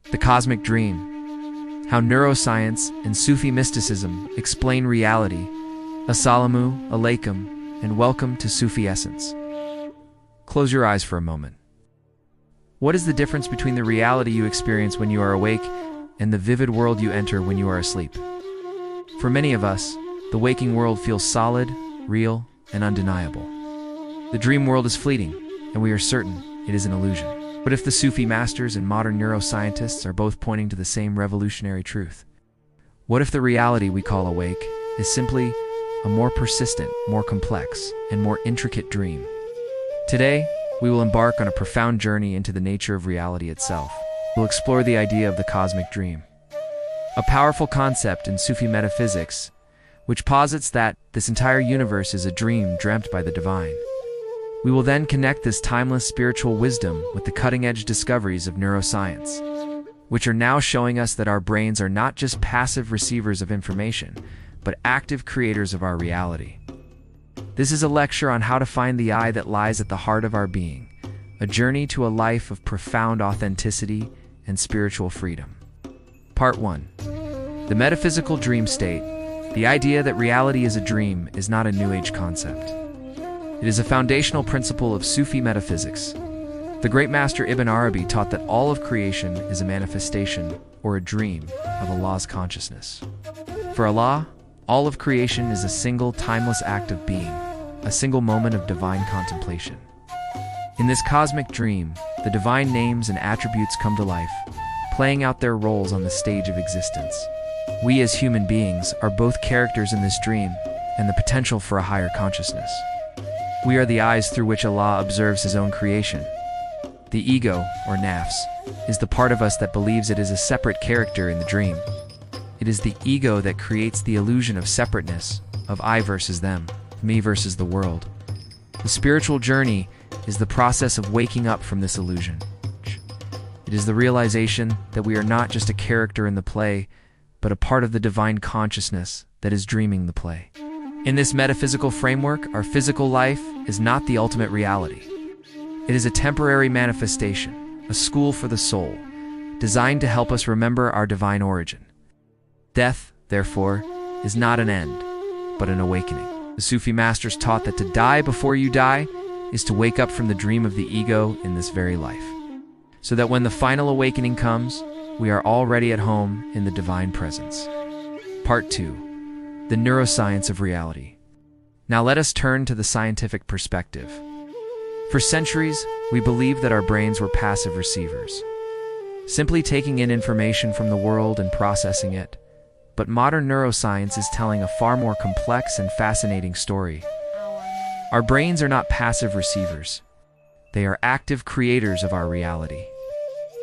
The Cosmic Dream. How Neuroscience and Sufi Mysticism Explain Reality. Assalamu alaikum, and welcome to Sufi Essence. Close your eyes for a moment. What is the difference between the reality you experience when you are awake and the vivid world you enter when you are asleep? For many of us, the waking world feels solid, real, and undeniable. The dream world is fleeting, and we are certain it is an illusion. But if the Sufi masters and modern neuroscientists are both pointing to the same revolutionary truth, what if the reality we call awake is simply a more persistent, more complex, and more intricate dream? Today, we will embark on a profound journey into the nature of reality itself. We'll explore the idea of the cosmic dream, a powerful concept in Sufi metaphysics, which posits that this entire universe is a dream dreamt by the divine. We will then connect this timeless spiritual wisdom with the cutting-edge discoveries of neuroscience, which are now showing us that our brains are not just passive receivers of information, but active creators of our reality. This is a lecture on how to find the I that lies at the heart of our being, a journey to a life of profound authenticity and spiritual freedom. Part 1. The metaphysical dream state. The idea that reality is a dream is not a New Age concept. It is a foundational principle of Sufi metaphysics. The great master Ibn Arabi taught that all of creation is a manifestation, or a dream, of Allah's consciousness. For Allah, all of creation is a single, timeless act of being, a single moment of divine contemplation. In this cosmic dream, the divine names and attributes come to life, playing out their roles on the stage of existence. We as human beings are both characters in this dream and the potential for a higher consciousness. We are the eyes through which Allah observes His own creation. The ego, or nafs, is the part of us that believes it is a separate character in the dream. It is the ego that creates the illusion of separateness, of I versus them, me versus the world. The spiritual journey is the process of waking up from this illusion. It is the realization that we are not just a character in the play, but a part of the divine consciousness that is dreaming the play. In this metaphysical framework, our physical life is not the ultimate reality. It is a temporary manifestation, a school for the soul, designed to help us remember our divine origin. Death, therefore, is not an end, but an awakening. The Sufi masters taught that to die before you die is to wake up from the dream of the ego in this very life, so that when the final awakening comes, we are already at home in the divine presence. Part 2. The Neuroscience of Reality. Now let us turn to the scientific perspective. For centuries, we believed that our brains were passive receivers, simply taking in information from the world and processing it. But modern neuroscience is telling a far more complex and fascinating story. Our brains are not passive receivers. They are active creators of our reality.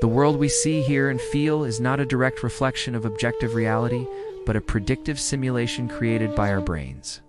The world we see, hear, and feel is not a direct reflection of objective reality, but a predictive simulation created by our brains.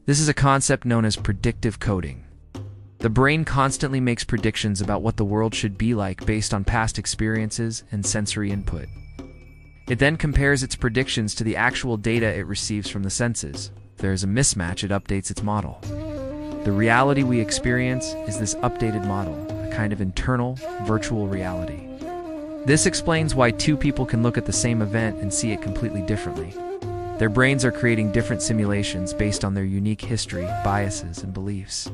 This is a concept known as predictive coding. The brain constantly makes predictions about what the world should be like based on past experiences and sensory input. It then compares its predictions to the actual data it receives from the senses. If there is a mismatch, it updates its model. The reality we experience is this updated model, a kind of internal, virtual reality. This explains why two people can look at the same event and see it completely differently. Their brains are creating different simulations based on their unique history, biases, and beliefs.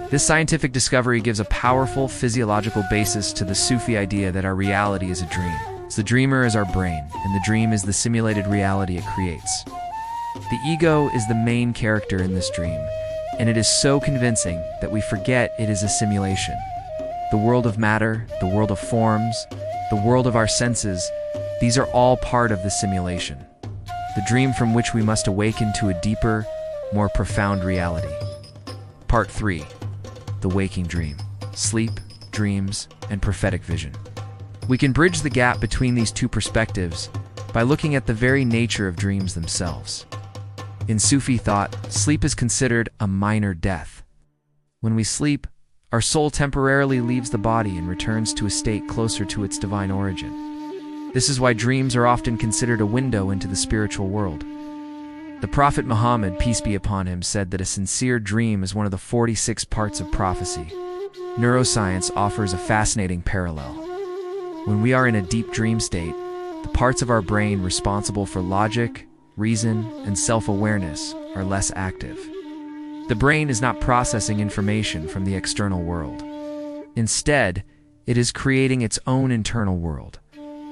This scientific discovery gives a powerful physiological basis to the Sufi idea that our reality is a dream. The dreamer is our brain, and the dream is the simulated reality it creates. The ego is the main character in this dream, and it is so convincing that we forget it is a simulation. The world of matter, the world of forms, the world of our senses, these are all part of the simulation. The dream from which we must awaken to a deeper, more profound reality. Part 3. The waking dream. Sleep, dreams, and prophetic vision. We can bridge the gap between these two perspectives by looking at the very nature of dreams themselves. In Sufi thought, sleep is considered a minor death. When we sleep, our soul temporarily leaves the body and returns to a state closer to its divine origin. This is why dreams are often considered a window into the spiritual world. The Prophet Muhammad, peace be upon him, said that a sincere dream is one of the 46 parts of prophecy. Neuroscience offers a fascinating parallel. When we are in a deep dream state, the parts of our brain responsible for logic, reason, and self-awareness are less active. The brain is not processing information from the external world. Instead, it is creating its own internal world,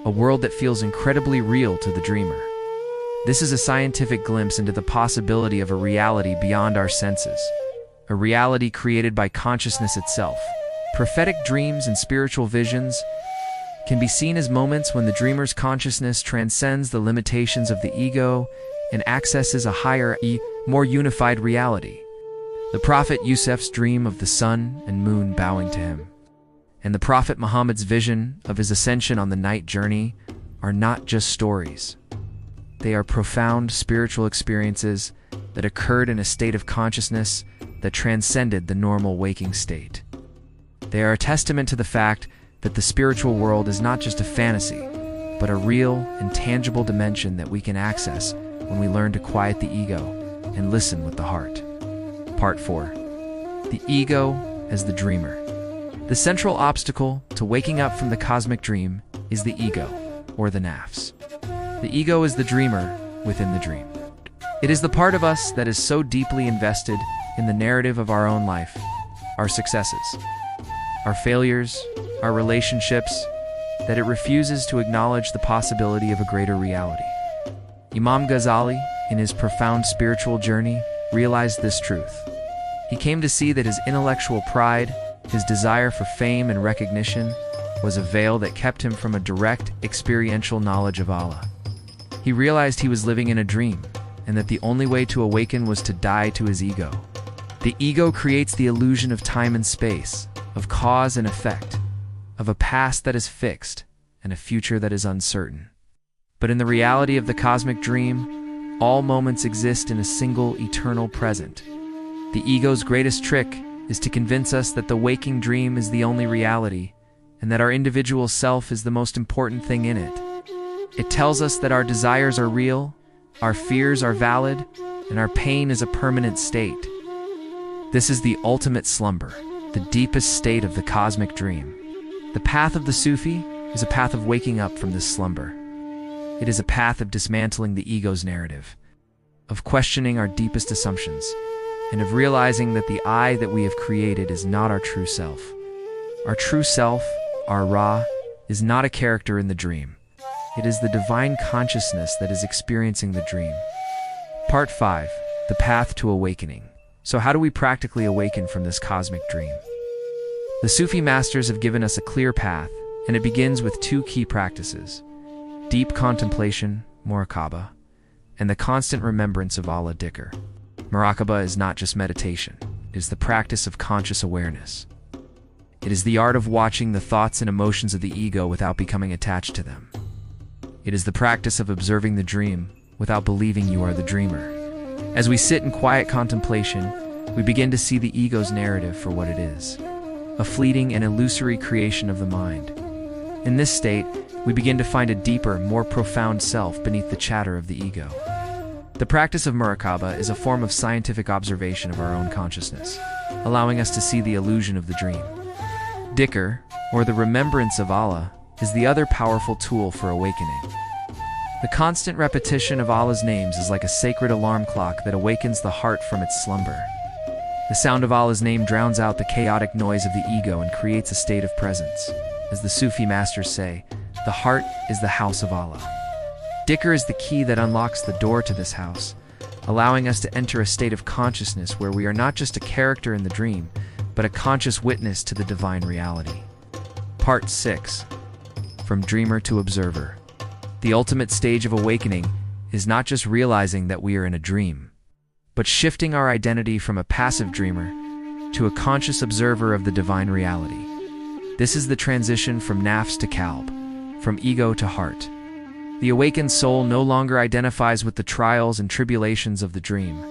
a world that feels incredibly real to the dreamer. This is a scientific glimpse into the possibility of a reality beyond our senses, a reality created by consciousness itself. Prophetic dreams and spiritual visions can be seen as moments when the dreamer's consciousness transcends the limitations of the ego and accesses a higher, more unified reality. The Prophet Yusuf's dream of the sun and moon bowing to him, and the Prophet Muhammad's vision of his ascension on the night journey are not just stories. They are profound spiritual experiences that occurred in a state of consciousness that transcended the normal waking state. They are a testament to the fact that the spiritual world is not just a fantasy, but a real and tangible dimension that we can access when we learn to quiet the ego and listen with the heart. Part 4. The ego as the dreamer. The central obstacle to waking up from the cosmic dream is the ego, or the nafs. The ego is the dreamer within the dream. It is the part of us that is so deeply invested in the narrative of our own life, our successes, our failures, our relationships, that it refuses to acknowledge the possibility of a greater reality. Imam Ghazali, in his profound spiritual journey, realized this truth. He came to see that his intellectual pride, his desire for fame and recognition, was a veil that kept him from a direct, experiential knowledge of Allah. He realized he was living in a dream, and that the only way to awaken was to die to his ego. The ego creates the illusion of time and space, of cause and effect, of a past that is fixed and a future that is uncertain. But in the reality of the cosmic dream, all moments exist in a single eternal present. The ego's greatest trick is to convince us that the waking dream is the only reality, and that our individual self is the most important thing in it. It tells us that our desires are real, our fears are valid, and our pain is a permanent state. This is the ultimate slumber, the deepest state of the cosmic dream. The path of the Sufi is a path of waking up from this slumber. It is a path of dismantling the ego's narrative, of questioning our deepest assumptions, and of realizing that the I that we have created is not our true self. Our true self, our Ra, is not a character in the dream. It is the divine consciousness that is experiencing the dream. Part 5. The path to awakening. So how do we practically awaken from this cosmic dream? The Sufi masters have given us a clear path, and it begins with two key practices: deep contemplation, muraqabah, and the constant remembrance of Allah, dhikr. Muraqabah is not just meditation, it is the practice of conscious awareness. It is the art of watching the thoughts and emotions of the ego without becoming attached to them. It is the practice of observing the dream without believing you are the dreamer. As we sit in quiet contemplation, we begin to see the ego's narrative for what it is, a fleeting and illusory creation of the mind. In this state, we begin to find a deeper, more profound self beneath the chatter of the ego. The practice of muraqabah is a form of scientific observation of our own consciousness, allowing us to see the illusion of the dream. Dhikr, or the remembrance of Allah, is the other powerful tool for awakening. The constant repetition of Allah's names is like a sacred alarm clock that awakens the heart from its slumber. The sound of Allah's name drowns out the chaotic noise of the ego and creates a state of presence. As the Sufi masters say, the heart is the house of Allah. Dhikr is the key that unlocks the door to this house, allowing us to enter a state of consciousness where we are not just a character in the dream, but a conscious witness to the divine reality. Part 6. From dreamer to observer. The ultimate stage of awakening is not just realizing that we are in a dream, but shifting our identity from a passive dreamer to a conscious observer of the divine reality. This is the transition from nafs to kalb, from ego to heart. The awakened soul no longer identifies with the trials and tribulations of the dream.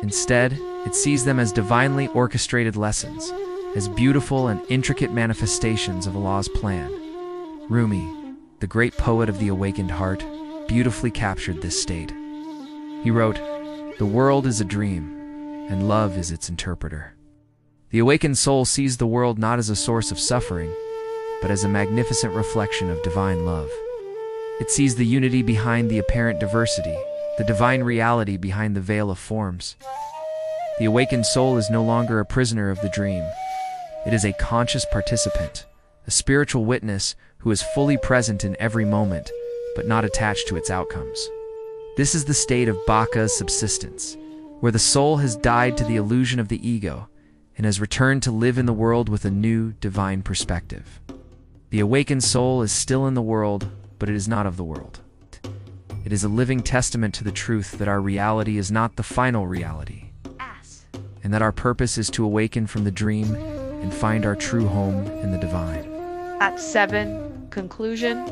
Instead, it sees them as divinely orchestrated lessons, as beautiful and intricate manifestations of Allah's plan. Rumi, the great poet of the awakened heart, beautifully captured this state. He wrote, "The world is a dream, and love is its interpreter." The awakened soul sees the world not as a source of suffering, but as a magnificent reflection of divine love. It sees the unity behind the apparent diversity, the divine reality behind the veil of forms. The awakened soul is no longer a prisoner of the dream. It is a conscious participant, a spiritual witness who is fully present in every moment, but not attached to its outcomes. This is the state of Baka's subsistence, where the soul has died to the illusion of the ego and has returned to live in the world with a new divine perspective. The awakened soul is still in the world, but it is not of the world. It is a living testament to the truth that our reality is not the final reality, and that our purpose is to awaken from the dream and find our true home in the divine. At 7, conclusion.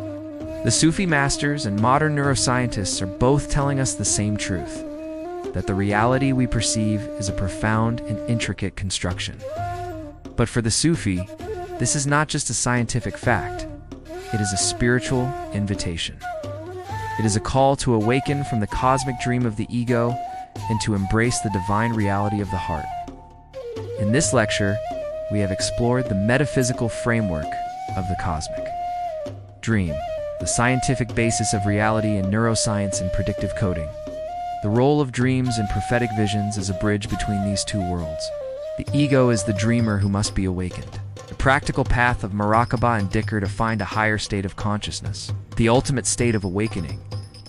The Sufi masters and modern neuroscientists are both telling us the same truth, that the reality we perceive is a profound and intricate construction. But for the Sufi, this is not just a scientific fact, it is a spiritual invitation. It is a call to awaken from the cosmic dream of the ego and to embrace the divine reality of the heart. In this lecture, we have explored the metaphysical framework of the cosmic dream, the scientific basis of reality in neuroscience and predictive coding, the role of dreams and prophetic visions as a bridge between these two worlds. The ego is the dreamer who must be awakened, the practical path of muraqabah and dhikr to find a higher state of consciousness, the ultimate state of awakening,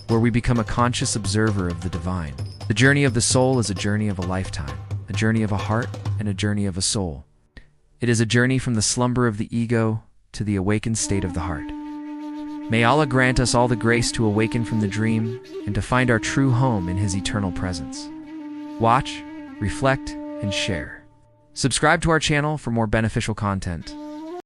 where we become a conscious observer of the divine. The journey of the soul is a journey of a lifetime, a journey of a heart, and a journey of a soul. It is a journey from the slumber of the ego to the awakened state of the heart. May Allah grant us all the grace to awaken from the dream and to find our true home in His eternal presence. Watch, reflect, and share. Subscribe to our channel for more beneficial content.